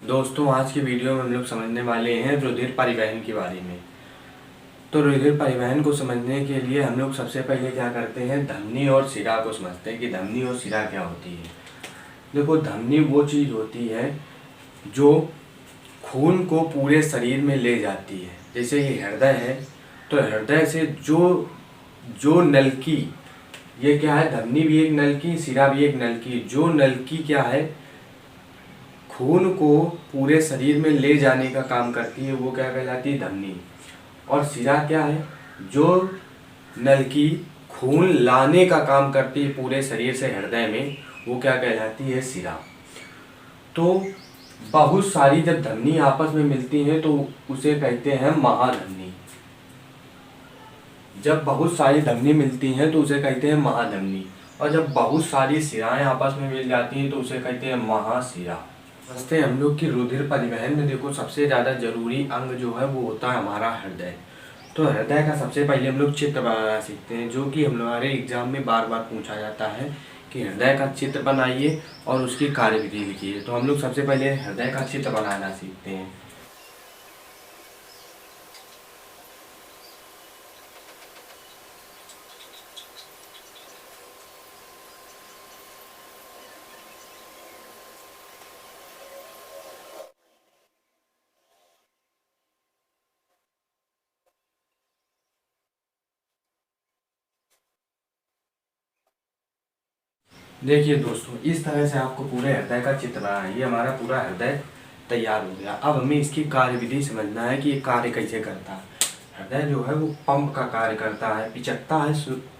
दोस्तों, आज की वीडियो में हम लोग समझने वाले हैं रुधिर परिवहन के बारे में। तो रुधिर परिवहन को समझने के लिए हम लोग सबसे पहले क्या करते हैं, धमनी और शिरा को समझते हैं कि धमनी और शिरा क्या होती है। देखो, धमनी वो चीज़ होती है जो खून को पूरे शरीर में ले जाती है। जैसे ये हृदय है, तो हृदय से जो जो नलकी, ये क्या है, धमनी भी एक नलकी, शिरा भी एक नलकी। जो नलकी क्या है, खून को पूरे शरीर में ले जाने का काम करती है, वो क्या कहलाती है, धमनी। और शिरा क्या है, जो नलकी खून लाने का काम करती है पूरे शरीर से हृदय में, वो क्या कहलाती है, शिरा। तो बहुत सारी जब धमनी आपस में मिलती हैं तो उसे कहते हैं महाधमनी। जब बहुत सारी धमनी मिलती हैं तो उसे कहते हैं महाधमनी। और जब बहुत सारी शिराएं आपस में मिल जाती हैं तो उसे कहते हैं महाशिरा। समझते हैं हम लोग कि रुधिर परिवहन में देखो, सबसे ज़्यादा जरूरी अंग जो है वो होता है हमारा हृदय। तो हृदय का सबसे पहले हम लोग चित्र बनाना सीखते हैं, जो कि हमारे एग्जाम में बार बार पूछा जाता है कि हृदय का चित्र बनाइए और उसकी कार्यविधि लिखिए। तो हम लोग सबसे पहले हृदय का चित्र बनाना सीखते हैं। देखिए दोस्तों, इस तरह से आपको पूरे हृदय का चित्र बनाना है। ये हमारा पूरा हृदय तैयार हो गया। अब हमें इसकी कार्यविधि समझना है कि ये कार्य कैसे करता है। हृदय जो है वो पंप का कार्य करता है, पिचकता है,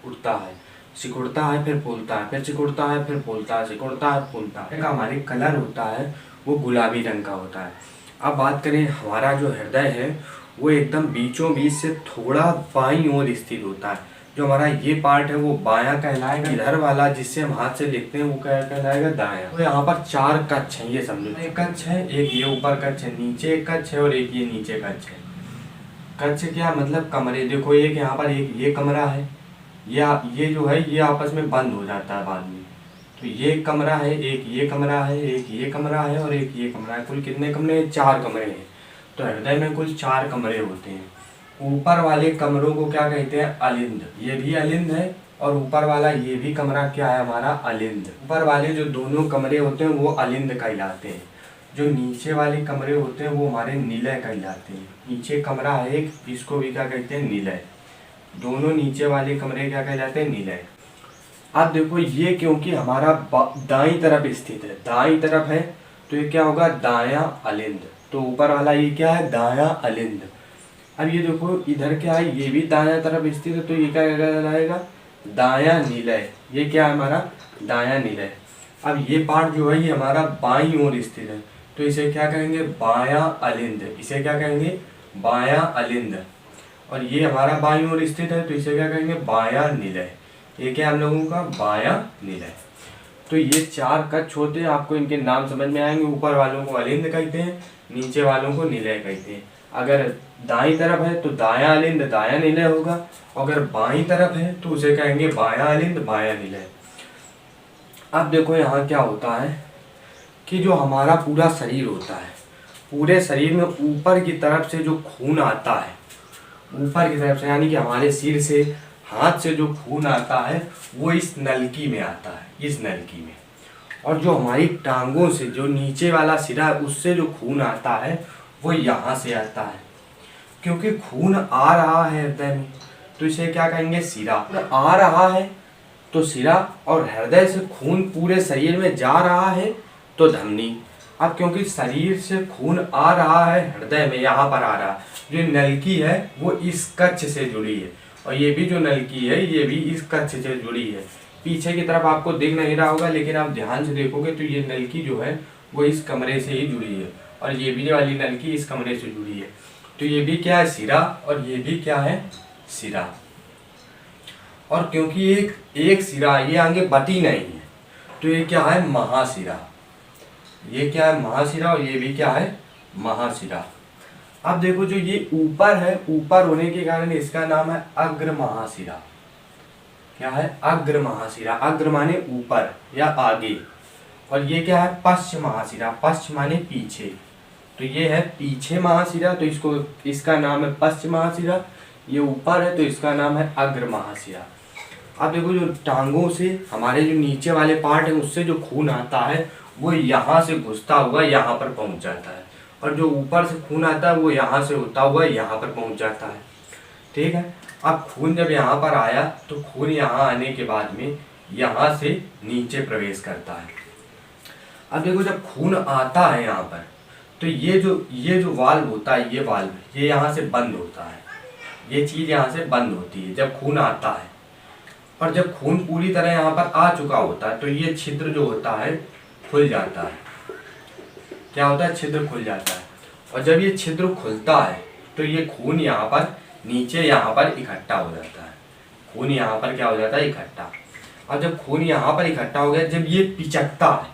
उड़ता है, सिकुड़ता है, फिर फूलता है, फिर सिकुड़ता है, फिर फूलता है, सिकुड़ता है, फूलता है। का हमारे कलर होता है वो गुलाबी रंग का होता है। अब बात करें, हमारा जो हृदय है वो एकदम बीचों बीच से थोड़ा बाईं ओर स्थित होता है। जो हमारा ये पार्ट है वो बायां कहलाएगा। इधर वाला जिससे हम हाथ से लिखते हैं वो क्या कहलाएगा, दायां। तो यहाँ पर 4 कक्ष हैं, ये समझो। एक कक्ष है, एक ये ऊपर कक्ष है, नीचे एक कक्ष है और एक ये नीचे कक्ष है। कक्ष क्या मतलब, कमरे। देखो, एक यहाँ पर एक ये कमरा है, ये जो है ये आपस में बंद हो जाता है बाद में। तो ये एक कमरा है, एक ये कमरा है, एक ये कमरा है और एक ये कमरा है। कुल कितने कमरे हैं, 4 कमरे हैं। तो हृदय में कुल 4 कमरे होते हैं। ऊपर वाले कमरों को क्या कहते हैं, अलिंद। ये भी अलिंद है और ऊपर वाला ये भी कमरा क्या है, हमारा अलिंद। ऊपर वाले जो दोनों कमरे होते हैं वो अलिंद कहलाते हैं। जो नीचे वाले कमरे होते हैं वो हमारे निलय कहलाते हैं। नीचे कमरा है एक, इसको भी क्या कहते हैं, निलय। दोनों नीचे वाले कमरे क्या कहलाते हैं, निलय। अब देखो, ये क्योंकि हमारा दाईं तरफ स्थित है, दाईं तरफ है, तो ये क्या होगा, दायां अलिंद। तो ऊपर वाला ये क्या है, दायां अलिंद। अब ये देखो, इधर क्या है, ये भी दायां तरफ स्थित है, तो ये क्या कहलाएगा, दायां निलय। ये क्या है, हमारा दायां निलय। अब ये पार्ट जो है ये हमारा बाईं ओर स्थित है, तो इसे क्या कहेंगे, बायां अलिंद। इसे क्या कहेंगे, बायां अलिंद। और ये हमारा बाईं ओर स्थित है, तो इसे क्या कहेंगे, बायां निलय। ये क्या हम लोगों का, बायां निलय। तो ये 4 कक्ष होते हैं, आपको इनके नाम समझ में आएंगे। ऊपर वालों को अलिंद कहते हैं, नीचे वालों को निलय कहते हैं। अगर दाईं तरफ है तो दायां अलिंद दायां निलय होगा, अगर बाईं तरफ है तो उसे कहेंगे बायां अलिंद बायां निलय। अब देखो, यहाँ क्या होता है कि जो हमारा पूरा शरीर होता है, पूरे शरीर में ऊपर की तरफ से जो खून आता है, ऊपर की तरफ से, यानी कि हमारे सिर से, हाथ से जो खून आता है वो इस नलकी में आता है, इस नलकी में। और जो हमारी टांगों से, जो नीचे वाला सिरा है, उससे जो खून आता है वो यहाँ से आता है। क्योंकि खून आ रहा है हृदय में, तो इसे क्या कहेंगे, शिरा। आ रहा है तो शिरा, और हृदय से खून पूरे शरीर में जा रहा है तो धमनी। अब क्योंकि शरीर से खून आ रहा है हृदय में, यहाँ पर आ रहा है, जो नलकी है वो इस कक्ष से जुड़ी है, और ये भी जो नलकी है ये भी इस कक्ष से जुड़ी है। पीछे की तरफ आपको दिख नहीं रहा होगा, लेकिन आप ध्यान से देखोगे तो ये नलकी जो है वो इस कमरे से ही जुड़ी है, और ये भी वाली नलकी इस कमरे से जुड़ी है। तो ये भी क्या है, शिरा, और ये भी क्या है, शिरा। और क्योंकि एक शिरा, ये आगे बटी नहीं है, तो ये क्या है, महाशिरा। ये क्या है, महाशिरा, और ये भी क्या है, महाशिरा। अब देखो, जो ये ऊपर है, ऊपर होने के कारण इसका नाम है अग्र महाशिरा। क्या है, अग्र महाशिरा। अग्र माने ऊपर या आगे। और ये क्या है, पश्च महाशिरा। पश्च माने पीछे, तो ये है पीछे महाशिरा, तो इसको इसका नाम है पश्च महाशिरा। ये ऊपर है तो इसका नाम है अग्र महाशिरा। अब देखो जो टांगों से हमारे जो नीचे वाले पार्ट है उससे जो खून आता है वो यहाँ से घुसता हुआ यहाँ पर पहुँच जाता है, और जो ऊपर से खून आता है वो यहाँ से होता हुआ यहाँ पर पहुँच जाता है। ठीक है। अब खून जब यहाँ पर आया तो खून यहाँ आने के बाद में यहाँ से नीचे प्रवेश करता है। अब देखो जब खून आता है यहाँ पर तो ये जो वाल्व होता है, ये वाल्व ये यहाँ से बंद होता है, ये चीज़ यहाँ से बंद होती है जब खून आता है। और जब खून पूरी तरह यहाँ पर आ चुका होता है तो ये छिद्र जो होता है खुल जाता है। क्या होता है? छिद्र खुल जाता है। और जब ये छिद्र खुलता है तो ये खून यहाँ पर नीचे यहाँ पर इकट्ठा हो जाता है। खून यहाँ पर क्या हो जाता है? इकट्ठा। और जब खून यहाँ पर इकट्ठा हो गया, जब ये पिचकता है,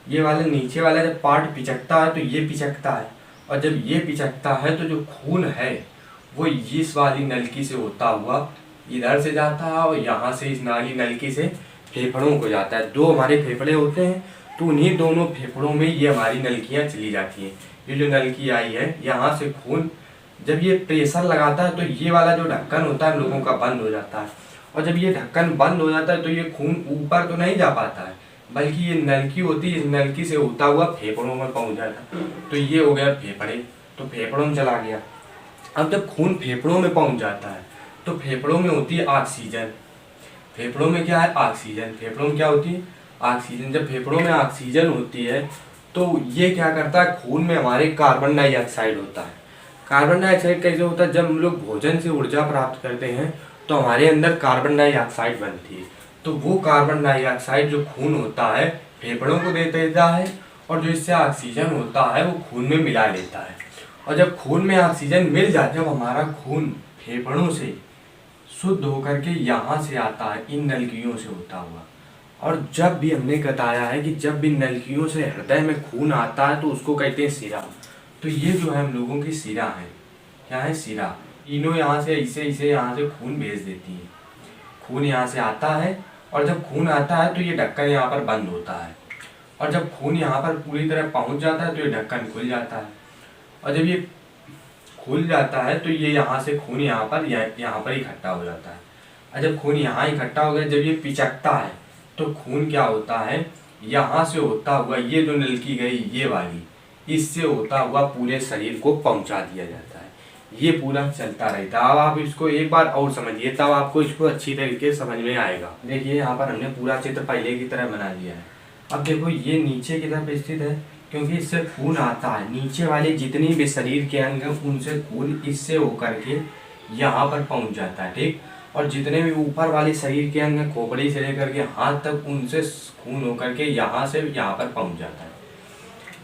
ये वाला नीचे वाला जब पार्ट पिचकता है तो ये पिचकता है, और जब ये पिचकता है तो जो खून है वो इस वाली नलकी से होता हुआ इधर से जाता है और यहाँ से इस नाली नलकी से फेफड़ों को जाता है। दो हमारे फेफड़े होते हैं तो उन्हीं दोनों फेफड़ों में ये हमारी नलकियाँ चली जाती हैं। ये जो नलकी आई है यहाँ से खून जब ये प्रेशर लगाता है तो ये वाला जो ढक्कन होता है हम लोगों का बंद हो जाता है, और जब ये ढक्कन बंद हो जाता है तो ये खून ऊपर तो नहीं जा पाता है, बल्कि ये नलकी होती है, इस नलकी से होता हुआ फेफड़ों में पहुंच जाता है। तो ये हो गया फेफड़े, तो फेफड़ों में चला गया। अब जब खून फेफड़ों में पहुंच जाता है तो फेफड़ों में होती है ऑक्सीजन। फेफड़ों में क्या है? ऑक्सीजन। फेफड़ों में क्या होती है? ऑक्सीजन। जब फेफड़ों में ऑक्सीजन होती है तो ये क्या करता है? खून में हमारे कार्बन डाइऑक्साइड होता है। कार्बन डाइऑक्साइड कैसे होता है? जब हम लोग भोजन से ऊर्जा प्राप्त करते हैं तो हमारे अंदर कार्बन डाइऑक्साइड बनती है, तो वो कार्बन डाइऑक्साइड जो खून होता है फेफड़ों को दे देता है, और जो इससे ऑक्सीजन होता है वो खून में मिला लेता है। और जब खून में ऑक्सीजन मिल जाए, जब हमारा खून फेफड़ों से शुद्ध होकर के यहाँ से आता है इन नलकियों से होता हुआ, और जब भी हमने बताया है कि जब भी नलकियों से हृदय में खून आता है तो उसको कहते हैं शिरा। तो ये जो है हम लोगों की शिरा है। क्या है? शिरा। तीनों यहाँ से इसे यहाँ से खून भेज देती है। खून यहाँ से आता है, और जब खून आता है तो ये ढक्कन यहाँ पर बंद होता है, और जब खून यहाँ पर पूरी तरह पहुँच जाता है तो ये ढक्कन खुल जाता है, और जब ये खुल जाता है तो ये यहाँ से खून यहाँ पर इकट्ठा हो जाता है। और जब खून यहाँ इकट्ठा हो गया, जब ये पिचकता है तो खून क्या होता है? यहाँ से होता हुआ ये जो नलकी गई ये वाली, इससे होता हुआ पूरे शरीर को पहुँचा दिया जाता है। ये पूरा चलता रहता है। अब आप इसको एक बार और समझिए, तब आपको इसको अच्छी तरीके से समझ में आएगा। देखिए यहाँ पर हमने पूरा चित्र पहले की तरह बना लिया है। अब देखो ये नीचे की तरफ स्थित है क्योंकि इससे खून आता है। नीचे वाले जितनी भी शरीर के अंग हैं उनसे खून इससे होकर के यहाँ पर पहुँच जाता है। ठीक। और जितने भी ऊपर वाले शरीर के अंग हैं, खोपड़ी से लेकर के हाथ तक, उनसे खून होकर के यहाँ से यहाँ पर पहुँच जाता है।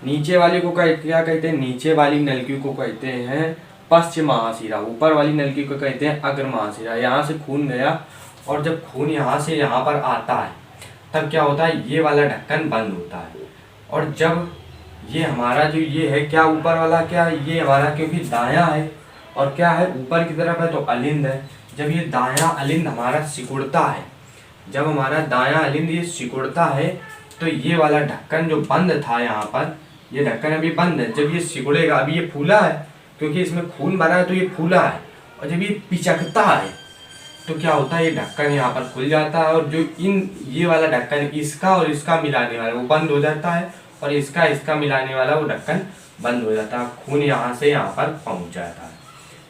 नीचे वाले को क्या कहते हैं? नीचे वाली नलकी को कहते हैं पश्च महाशिरा। ऊपर वाली नलकी को कहते हैं अग्र महाशिरा। यहाँ से खून गया, और जब खून यहाँ से यहाँ पर आता है तब क्या होता है? ये वाला ढक्कन बंद होता है। और जब ये हमारा जो ये है, क्या ऊपर वाला क्या है? ये हमारा क्योंकि दायां है और क्या है ऊपर की तरफ है तो अलिंद है। जब ये दायां अलिंद हमारा सिकुड़ता है, जब हमारा दायां अलिंद ये सिकुड़ता है तो ये वाला ढक्कन जो बंद था यहाँ पर, ये ढक्कन अभी बंद है। जब ये सिकुड़ेगा, अभी ये फूला है क्योंकि इसमें खून भरा है तो ये फूला है, और जब ये पिचकता है तो क्या होता है? ये ढक्कन यहाँ पर खुल जाता है, और जो ये वाला ढक्कन इसका और इसका मिलाने वाला वो बंद हो जाता है, और इसका मिलाने वाला वो ढक्कन बंद हो जाता है। खून यहाँ से यहाँ पर पहुँच जाता है।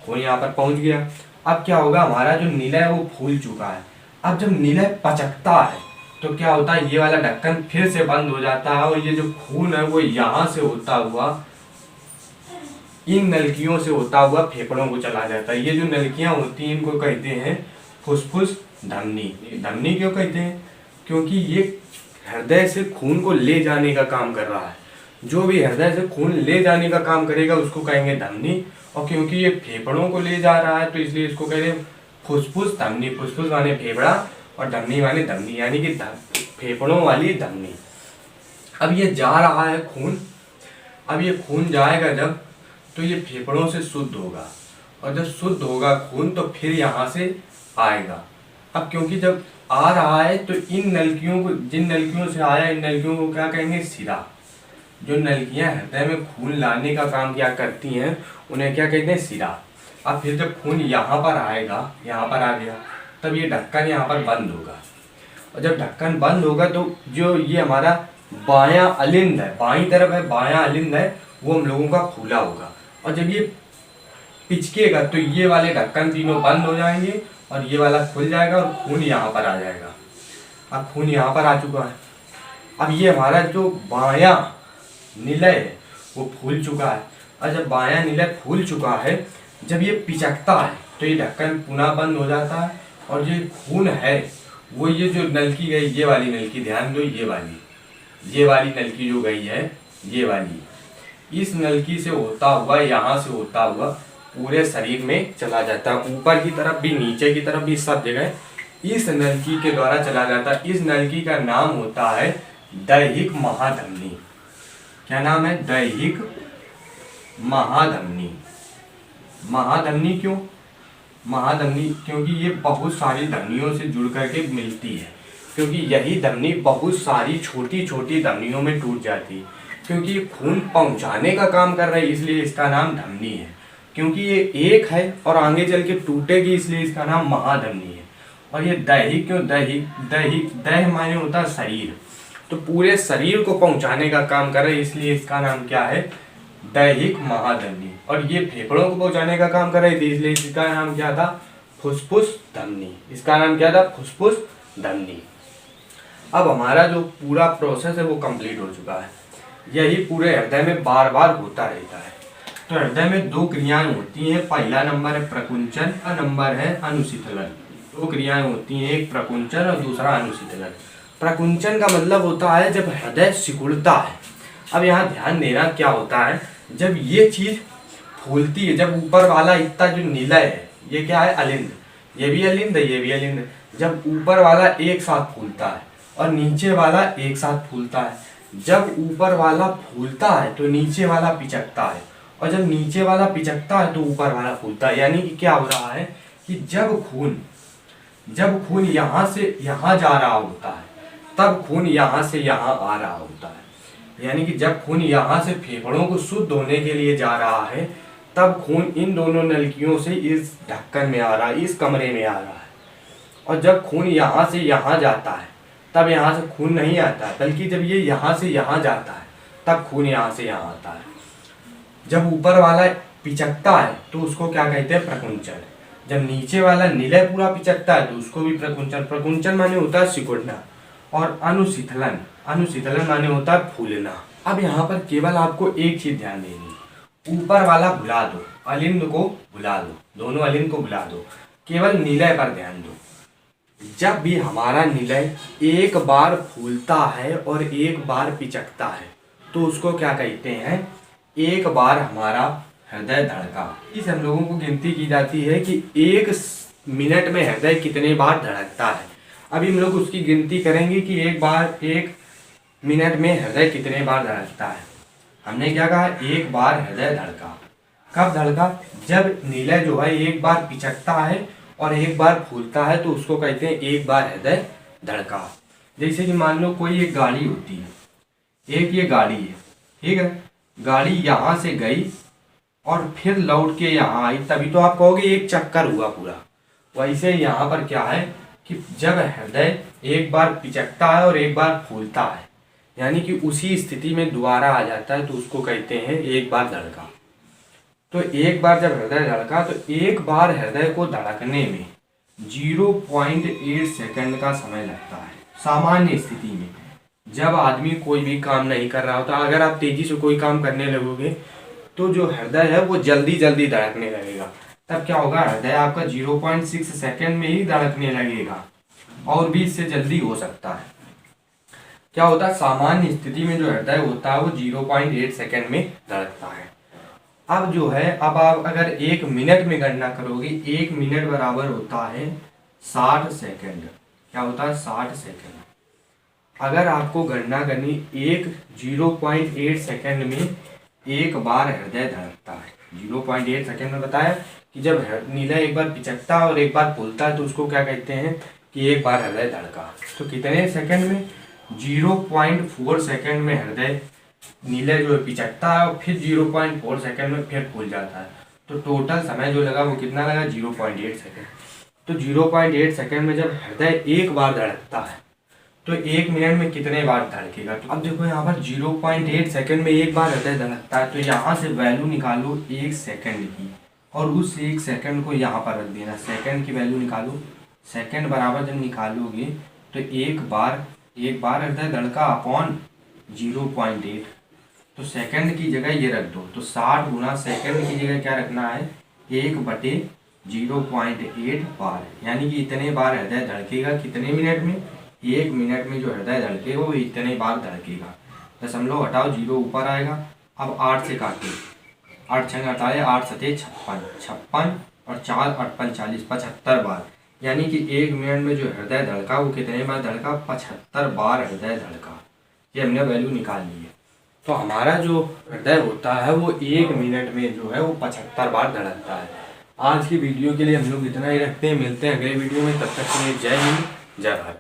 खून यहाँ पर पहुँच गया। अब क्या होगा? हमारा जो निलय है वो फूल चुका है। अब जब निलय पचकता है तो क्या होता है? ये वाला ढक्कन फिर से बंद हो जाता है, और ये जो खून है वो यहाँ से होता हुआ इन नलकियों से होता हुआ फेफड़ों को चला जाता है। ये जो नलकियाँ होती हैं इनको कहते हैं फुसफुस धमनी। धमनी क्यों कहते हैं? क्योंकि ये हृदय से खून को ले जाने का काम कर रहा है। जो भी हृदय से खून ले जाने का काम करेगा उसको कहेंगे धमनी, और क्योंकि ये फेफड़ों को ले जा रहा है तो इसलिए इसको कहते हैं फुसफुस धमनी। फुसफुस माने फेफड़ा और धमनी माने धमनी, यानी कि फेफड़ों वाली धमनी। अब ये जा रहा है खून, अब ये खून जाएगा जब, तो ये फेफड़ों से शुद्ध होगा, और जब शुद्ध होगा खून तो फिर यहाँ से आएगा। अब क्योंकि जब आ रहा है तो इन नलकियों को, जिन नलकियों से आया इन नलकियों को क्या कहेंगे? शिरा। जो नलकियां हृदय में खून लाने का काम क्या करती हैं, उन्हें क्या कहते हैं, सिरा। अब फिर जब खून यहाँ पर आएगा, यहाँ पर आ गया, तब ये ढक्कन यहाँ पर बंद होगा, और जब ढक्कन बंद होगा तो जो ये हमारा बायां अलिंद है, बाईं तरफ है बायां अलिंद है, वो हम लोगों का खुला होगा, और जब ये पिचकेगा तो ये वाले ढक्कन तीनों बंद हो जाएंगे और ये वाला खुल जाएगा और खून यहाँ पर आ जाएगा। अब खून यहाँ पर आ चुका है। अब ये हमारा जो बायां निलय है वो फूल चुका है, और जब बायां निलय फूल चुका है, जब ये पिचकता है तो ये ढक्कन पुनः बंद हो जाता है, और जो खून है वो ये जो नलकी गई, ये वाली नलकी, ध्यान दो, ये वाली नलकी जो गई है, ये वाली, इस नलकी से होता हुआ, यहाँ से होता हुआ पूरे शरीर में चला जाता है, ऊपर की तरफ भी नीचे की तरफ भी, सब जगह इस नलकी के द्वारा चला जाता है। इस नलकी का नाम होता है दैहिक महाधमनी। क्या नाम है? दैहिक महाधमनी। महाधमनी क्यों? महाधमनी क्योंकि ये बहुत सारी धमनियों से जुड़ करके मिलती है, क्योंकि यही धमनी बहुत सारी छोटी छोटी धमनियों में टूट जाती है, क्योंकि ये खून पहुंचाने का काम कर रहा है, इसलिए इसका नाम धमनी है। क्योंकि ये एक है और आगे चल के टूटेगी, इसलिए इसका नाम महाधमनी है। और ये दैहिक क्यों? दैह माने होता है शरीर, तो पूरे शरीर को पहुंचाने का काम कर रहा है, इसलिए इसका नाम क्या है? दैहिक महाधमनी। और ये फेफड़ों को पहुंचाने का काम कर रही थी, इसलिए इसका नाम क्या था? फुसफुस धमनी। इसका नाम क्या था? फुसफुस धमनी। अब हमारा जो पूरा प्रोसेस है वो कंप्लीट हो चुका है। यही पूरे हृदय में बार बार होता रहता है। तो हृदय में दो क्रियाएं होती हैं। पहला नंबर है प्रकुंचन, और नंबर है अनुशीतलन। दो क्रियाएं होती हैं, एक प्रकुंचन और दूसरा अनुशीतलन। प्रकुंचन का मतलब होता है जब हृदय सिकुड़ता है। अब यहाँ ध्यान देना क्या होता है, जब ये चीज फूलती है, जब ऊपर वाला इतना जो नीला है, ये क्या है? अलिंद, ये भी अलिंद है, ये भी अलिंद है। जब ऊपर वाला एक साथ फूलता है और नीचे वाला एक साथ फूलता है, जब ऊपर वाला फूलता है तो नीचे वाला पिचकता है, और जब नीचे वाला पिचकता है तो ऊपर वाला फूलता है। यानी कि क्या हो रहा है कि जब खून यहाँ से यहाँ जा रहा होता है, तब खून यहाँ से यहाँ आ रहा होता है। यानी कि जब खून यहाँ से फेफड़ों को शुद्ध होने के लिए जा रहा है, तब खून इन दोनों नलकियों से इस ढक्कन में आ रहा है, इस कमरे में आ रहा है। और जब खून यहाँ से यहाँ जाता है, तब यहाँ से खून नहीं आता है, बल्कि जब ये यहाँ से यहाँ जाता है, तब खून यहाँ से यहाँ आता है। जब ऊपर वाला पिचकता है तो उसको क्या कहते हैं? प्रकुंचन। जब नीचे वाला निलय पूरा पिचकता है तो उसको भी प्रकुंचन। प्रकुंचन माने होता है सिकुड़ना। और अनुशीतलन माने होता है फूलना। अब यहाँ पर केवल आपको एक चीज ध्यान देनी, ऊपर वाला भुला दो, अलिंद को भुला दो, दोनों अलिंद को भुला दो, केवल निलय पर ध्यान दो। जब भी हमारा निलय एक बार फूलता है और एक बार पिचकता है तो उसको क्या कहते हैं? एक बार हमारा हृदय धड़का। इस हम लोगों को गिनती की जाती है कि एक मिनट में हृदय कितने बार धड़कता है। अभी हम लोग उसकी गिनती करेंगे कि एक मिनट में हृदय कितने बार धड़कता है। हमने क्या कहा? एक बार हृदय धड़का। कब धड़का? जब निलय जो है एक बार पिचकता है और एक बार फूलता है तो उसको कहते हैं एक बार हृदय धड़का। जैसे कि मान लो कोई एक गाड़ी होती है, एक ये गाड़ी है, ठीक है, गाड़ी यहाँ से गई और फिर लौट के यहाँ आई, तभी तो आप कहोगे एक चक्कर हुआ पूरा। वैसे यहाँ पर क्या है कि जब हृदय एक बार पिचकता है और एक बार फूलता है, यानी कि उसी स्थिति में दोबारा आ जाता है, तो उसको कहते हैं एक बार धड़का। तो एक बार जब हृदय धड़का तो एक बार हृदय को धड़कने में 0.8 सेकंड का समय लगता है। सामान्य स्थिति में जब आदमी कोई भी काम नहीं कर रहा होता, अगर आप तेजी से कोई काम करने लगोगे तो जो हृदय है वो जल्दी जल्दी धड़कने लगेगा। तब क्या होगा? हृदय आपका 0.6 सेकंड में ही धड़कने लगेगा, और भी इससे जल्दी हो सकता है। क्या होता है? सामान्य स्थिति में जो हृदय होता है वो 0.8 सेकंड में धड़कता है। अब जो है, अब आप अगर एक मिनट में गणना करोगे, एक मिनट बराबर होता है 60 सेकंड। क्या होता है? 60 सेकंड। अगर आपको गणना करनी, 0.8 सेकंड में एक बार हृदय धड़कता है। 0.8 सेकंड में बताया कि जब निलय एक बार पिचकता है और एक बार फूलता है तो उसको क्या कहते हैं कि एक बार हृदय धड़का। तो कितने सेकंड में? 0.4 सेकंड में हृदय नीले जो है पिचकता है और फिर 0.4 सेकंड में फिर फूल जाता है। तो टोटल समय जो लगा वो कितना लगा, 0.8 सेकंड। तो 0.8 सेकंड में जब हृदय एक बार धड़कता है तो 1 मिनट में कितने बार धड़केगा। तो अब देखो यहाँ पर 0.8 सेकंड में एक बार हृदय धड़कता है, तो यहाँ से वैल्यू निकालो 1 सेकंड की और उस 1 सेकंड को यहाँ पर रख देना। सेकंड की वैल्यू निकालो, सेकंड बराबर जब निकालोगे तो एक बार हृदय धड़का अपॉन 0.8, तो सेकंड की जगह ये रख दो। तो 60 गुना सेकंड की जगह क्या रखना है, 1/0.8 बार, यानी कि इतने बार हृदय धड़केगा कितने मिनट में, 1 मिनट में जो हृदय धड़केगा वो इतने बार धड़केगा। दशमलव हटाओ, 0 ऊपर आएगा। अब 8 से काटे, 8 छंग 48, 8 सते 56 और 4 8 45, 75 बार, यानी कि 1 मिनट में जो हृदय धड़का वो कितने बार धड़का, 75 बार हृदय धड़का। ये हमने वैल्यू निकाल ली है। तो हमारा जो हृदय होता है वो 1 मिनट में जो है वो 75 बार धड़कता है। आज की वीडियो के लिए हम लोग इतना ही रखते हैं, मिलते हैं अगले वीडियो में, तब तक के लिए जय हिंद जय भारत।